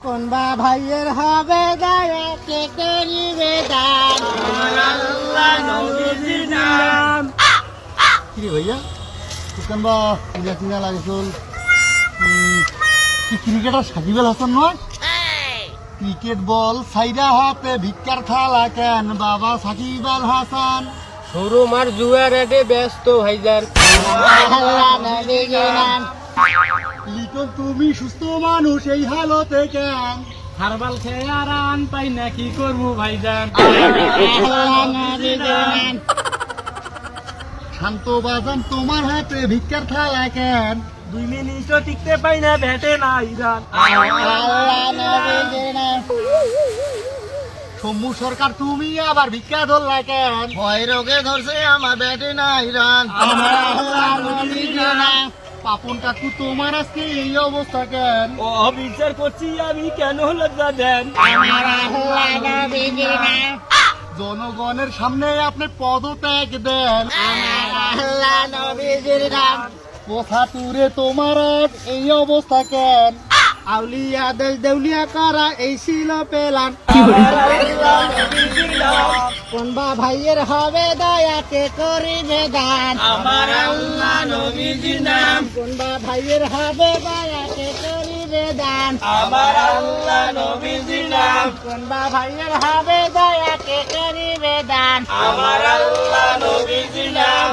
কোন বা ভাইয়ের হবে দয়া কে করিবে দান আল্লাহ নবীজির নাম। কি রে ভাইয়া দোকান বা কিনা কিনা লাগেছিল কি ক্রিকেটার সাকিব আল হাসান নয়? ক্রিকেট বল সাইডা হাতে ভিক্ষার থালা কেন বাবা সাকিব আল হাসান? শোরুম আর জুয়ার এডে ব্যস্ত ভাইজান আল্লাহ নবীজির নাম। লিটন তুমি সুস্থ মানুষ এই হালতে কেন? হারবাল খেয়ে আর আন পাই না কি করবো ভাইজান আল্লাহ নবীজির নাম। শান্ত বাজান তোমার হাতে ভিক্ষার থালা কেন? 2 মিনিটও টিকতে পাই না ব্যাটে না ইরান আল্লাহ নবীজির নাম। শম্ভু সরকার তুমি আবার ভিক্ষা ধরলা কেন? ভয় রোগে ধরছে আমার ব্যাটে নাই রান। আল্লাহ নবীজির নাম। পাপন কাকু তোমার আজকে এই অবস্থা কেন? ও বিচার করছি আমি কেন লজ্জা দেন আমার আল্লাহ নবীজির নাম। জনগণের সামনে আপনি পদত্যাগ দেন। আমার আল্লাহ নবীজির নাম। কোথা তুরে তোমার আজ এই অবস্থা কেন? আউলিয়া দেশ দেউলিয়া করা এই ছিল পেলান কোন বা ভাইয়ের হবে দয়া কে করিবে দান আমার আল্লাহ নবীজির নাম। কোন বা ভাইয়ের হবে দয়া কে করিবে দান আমার আল্লাহ নবীজির নাম। কোন বা ভাইয়ের হবে দয়া কে করিবে দান আমার আল্লাহ নবীজির নাম।